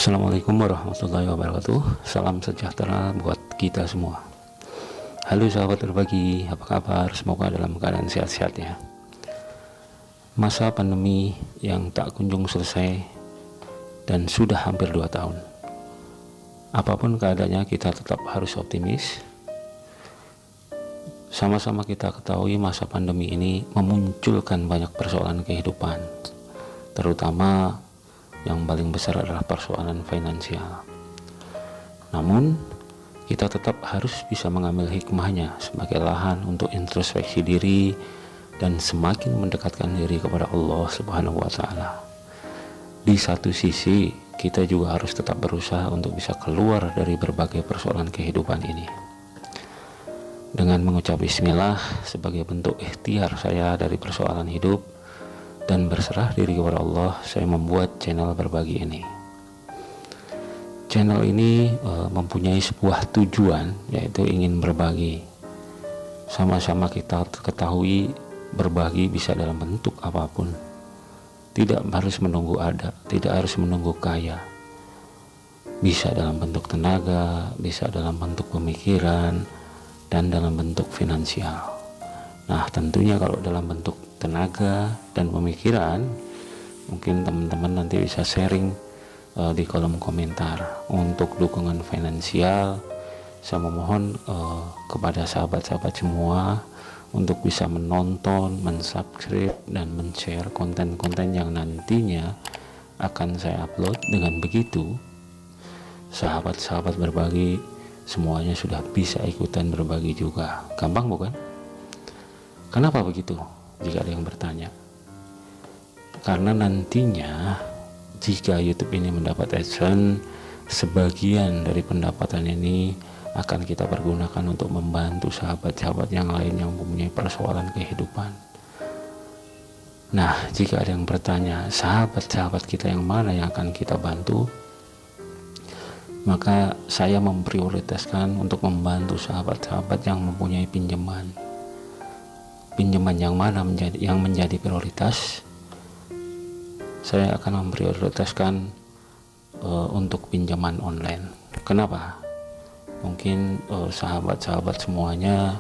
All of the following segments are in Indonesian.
Assalamualaikum warahmatullahi wabarakatuh. Salam sejahtera buat kita semua. Halo sahabat berbagi, apa kabar? Semoga dalam keadaan sehat-sehat ya. Masa pandemi yang tak kunjung selesai dan sudah hampir 2 tahun. Apapun keadaannya, kita tetap harus optimis. Sama-sama kita ketahui masa pandemi ini memunculkan banyak persoalan kehidupan, terutama yang paling besar adalah persoalan finansial. Namun kita tetap harus bisa mengambil hikmahnya sebagai lahan untuk introspeksi diri dan semakin mendekatkan diri kepada Allah Subhanahu wa Ta'ala. Di satu sisi kita juga harus tetap berusaha untuk bisa keluar dari berbagai persoalan kehidupan ini. Dengan mengucap bismillah sebagai bentuk ikhtiar saya dari persoalan hidup dan berserah diri kepada Allah, saya membuat channel berbagi ini. Channel ini mempunyai sebuah tujuan, yaitu ingin berbagi. Sama-sama kita ketahui berbagi bisa dalam bentuk apapun. Tidak harus menunggu ada, tidak harus menunggu kaya. Bisa dalam bentuk tenaga, bisa dalam bentuk pemikiran, dan dalam bentuk finansial. Nah, tentunya kalau dalam bentuk tenaga dan pemikiran, mungkin teman-teman nanti bisa sharing di kolom komentar. Untuk dukungan finansial, saya memohon kepada sahabat-sahabat semua untuk bisa menonton, mensubscribe, dan men-share konten-konten yang nantinya akan saya upload. Dengan begitu, sahabat-sahabat berbagi semuanya sudah bisa ikutan berbagi juga. Gampang bukan? Kenapa begitu? Jika ada yang bertanya, karena nantinya jika YouTube ini mendapat AdSense, sebagian dari pendapatan ini akan kita pergunakan untuk membantu sahabat-sahabat yang lain yang mempunyai persoalan kehidupan. Nah, jika ada yang bertanya, sahabat-sahabat kita yang mana yang akan kita bantu, maka saya memprioritaskan untuk membantu sahabat-sahabat yang mempunyai pinjaman yang mana menjadi prioritas. Saya akan memprioritaskan untuk pinjaman online. Kenapa? Mungkin sahabat-sahabat semuanya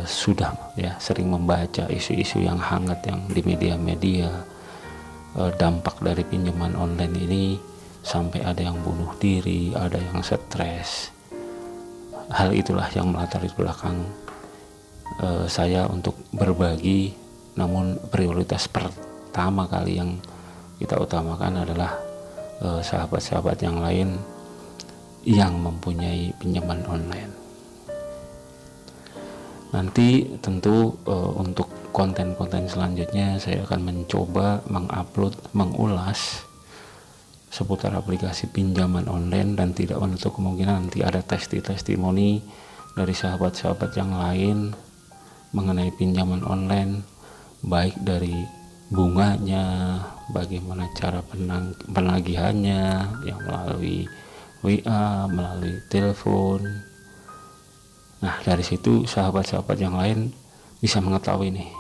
sudah sering membaca isu-isu yang hangat yang di media-media, dampak dari pinjaman online ini sampai ada yang bunuh diri, ada yang stres. Hal itulah yang melatar belakang saya untuk berbagi. Namun prioritas pertama kali yang kita utamakan adalah sahabat-sahabat yang lain yang mempunyai pinjaman online. Nanti tentu untuk konten-konten selanjutnya saya akan mencoba mengupload, mengulas seputar aplikasi pinjaman online, dan tidak menutup kemungkinan nanti ada testimoni dari sahabat-sahabat yang lain mengenai pinjaman online, baik dari bunganya, bagaimana cara penagihannya, yang melalui WA, melalui telepon. Nah, dari situ sahabat-sahabat yang lain bisa mengetahui nih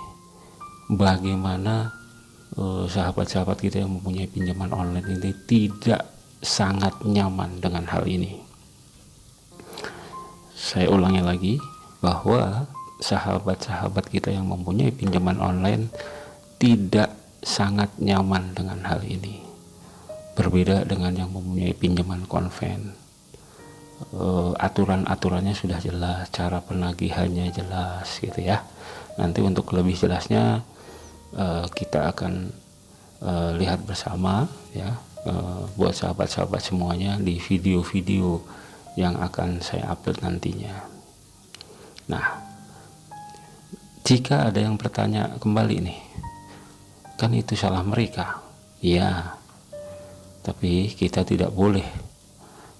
bagaimana sahabat-sahabat kita yang mempunyai pinjaman online ini tidak sangat nyaman dengan hal ini. Saya ulangi lagi bahwa sahabat-sahabat kita yang mempunyai pinjaman online tidak sangat nyaman dengan hal ini. Berbeda dengan yang mempunyai pinjaman konven. Aturan-aturannya sudah jelas, cara penagihannya jelas gitu ya. Nanti untuk lebih jelasnya kita akan lihat bersama ya, buat sahabat-sahabat semuanya di video-video yang akan saya upload nantinya. Nah, jika ada yang bertanya kembali nih, kan itu salah mereka. Ya, tapi kita tidak boleh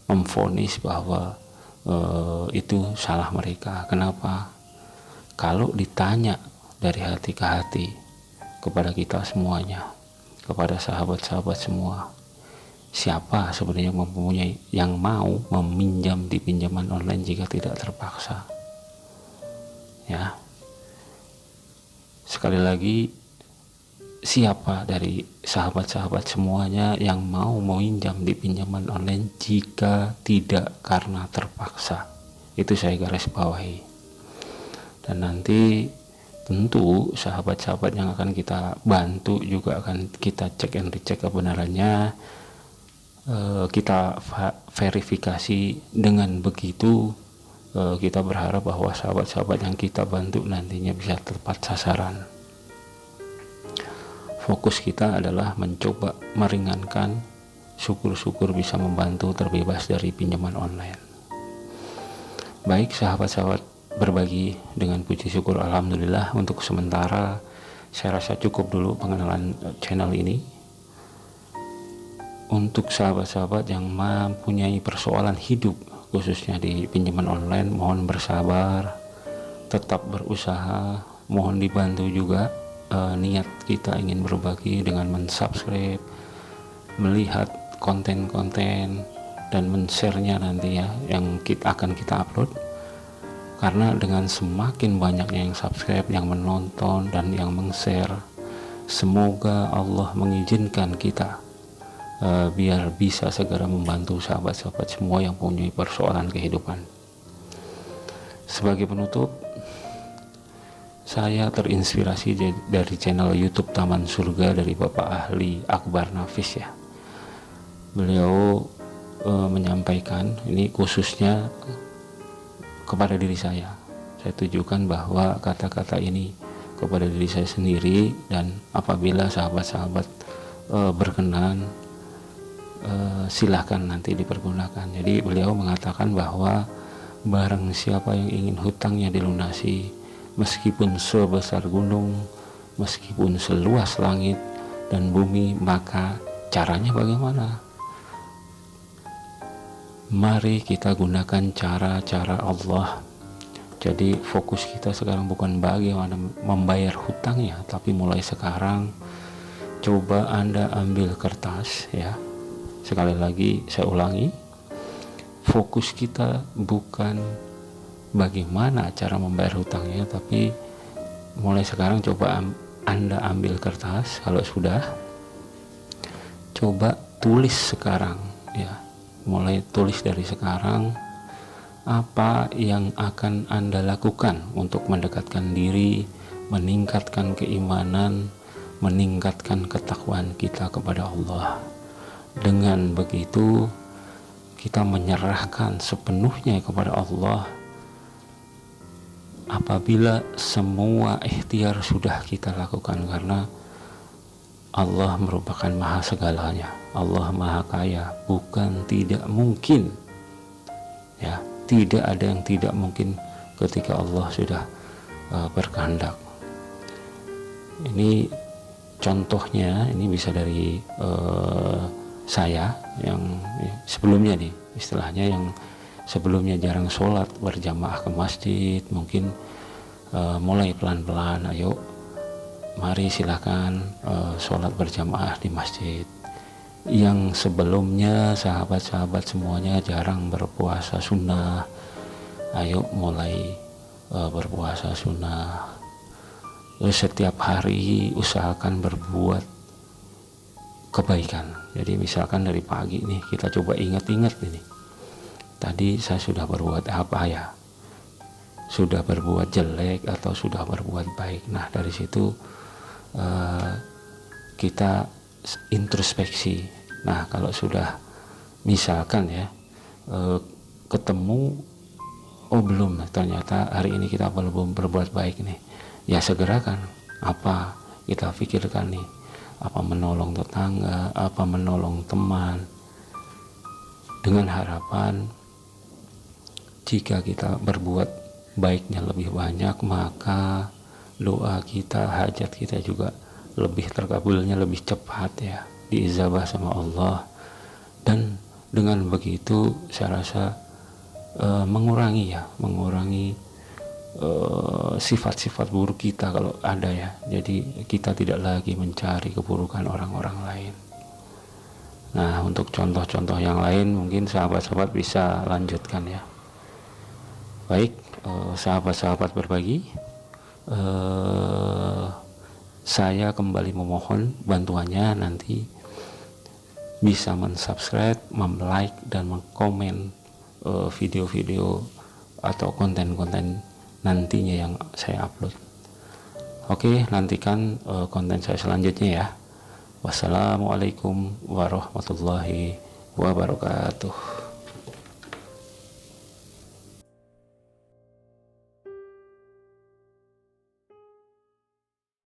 memvonis bahwa itu salah mereka. Kenapa? Kalau ditanya dari hati ke hati kepada kita semuanya, kepada sahabat-sahabat semua, siapa sebenarnya yang mau meminjam di pinjaman online jika tidak terpaksa? Ya, sekali lagi siapa dari sahabat-sahabat semuanya yang mau meminjam di pinjaman online jika tidak karena terpaksa. Itu saya garis bawahi. Dan nanti tentu sahabat-sahabat yang akan kita bantu juga akan kita cek and recheck kebenarannya, kita verifikasi. Dengan begitu kita berharap bahwa sahabat-sahabat yang kita bantu nantinya bisa tepat sasaran. Fokus kita adalah mencoba meringankan, syukur-syukur bisa membantu terbebas dari pinjaman online. Baik sahabat-sahabat berbagi, dengan puji syukur alhamdulillah untuk sementara saya rasa cukup dulu pengenalan channel ini. Untuk sahabat-sahabat yang mempunyai persoalan hidup khususnya di pinjaman online, mohon bersabar, tetap berusaha, mohon dibantu juga. Niat kita ingin berbagi dengan mensubscribe, melihat konten-konten dan men-share-nya nanti ya yang akan kita upload. Karena dengan semakin banyaknya yang subscribe, yang menonton dan yang men-share, semoga Allah mengizinkan kita biar bisa segera membantu sahabat-sahabat semua yang punya persoalan kehidupan. Sebagai penutup, saya terinspirasi dari channel YouTube Taman Surga dari Bapak Ahli Akbar Nafis ya. Beliau menyampaikan, ini khususnya kepada diri saya tujukan bahwa kata-kata ini kepada diri saya sendiri, dan apabila sahabat-sahabat berkenan silahkan nanti dipergunakan. Jadi beliau mengatakan bahwa barang siapa yang ingin hutangnya dilunasi, meskipun sebesar gunung, meskipun seluas langit dan bumi, maka caranya bagaimana? Mari kita gunakan cara-cara Allah. Jadi fokus kita sekarang bukan bagaimana membayar hutangnya, tapi mulai sekarang coba Anda ambil kertas ya. Sekali lagi saya ulangi, fokus kita bukan bagaimana cara membayar hutangnya, tapi mulai sekarang coba Anda ambil kertas. Kalau sudah, coba tulis sekarang ya, mulai tulis dari sekarang apa yang akan Anda lakukan untuk mendekatkan diri, meningkatkan keimanan, meningkatkan ketakwaan kita kepada Allah. Dengan begitu kita menyerahkan sepenuhnya kepada Allah. Apabila semua ikhtiar sudah kita lakukan, karena Allah merupakan maha segalanya, Allah maha kaya, bukan tidak mungkin ya, tidak ada yang tidak mungkin ketika Allah sudah berkehendak. Ini contohnya, ini bisa dari saya yang sebelumnya nih, istilahnya yang sebelumnya jarang sholat berjamaah ke masjid, mungkin mulai pelan-pelan, ayo mari silakan sholat berjamaah di masjid. Yang sebelumnya sahabat-sahabat semuanya jarang berpuasa sunnah, ayo mulai berpuasa sunnah. Terus setiap hari usahakan berbuat kebaikan. Jadi misalkan dari pagi nih kita coba ingat-ingat ini, tadi saya sudah berbuat apa ya, sudah berbuat jelek atau sudah berbuat baik. Nah dari situ kita introspeksi. Nah kalau sudah misalkan ya ketemu, oh belum, ternyata hari ini kita belum berbuat baik nih, ya segerakan apa kita pikirkan nih, apa menolong tetangga, apa menolong teman, dengan harapan jika kita berbuat baiknya lebih banyak, maka doa kita, hajat kita juga lebih terkabulnya lebih cepat ya, diijabah sama Allah. Dan dengan begitu saya rasa mengurangi sifat-sifat buruk kita kalau ada ya. Jadi kita tidak lagi mencari keburukan orang-orang lain. Nah untuk contoh-contoh yang lain mungkin sahabat-sahabat bisa lanjutkan ya. Baik sahabat-sahabat berbagi, saya kembali memohon bantuannya nanti bisa mensubscribe, like, dan mengkomen video-video atau konten-konten nantinya yang saya upload. Oke, nantikan konten saya selanjutnya ya. Wassalamualaikum warahmatullahi wabarakatuh.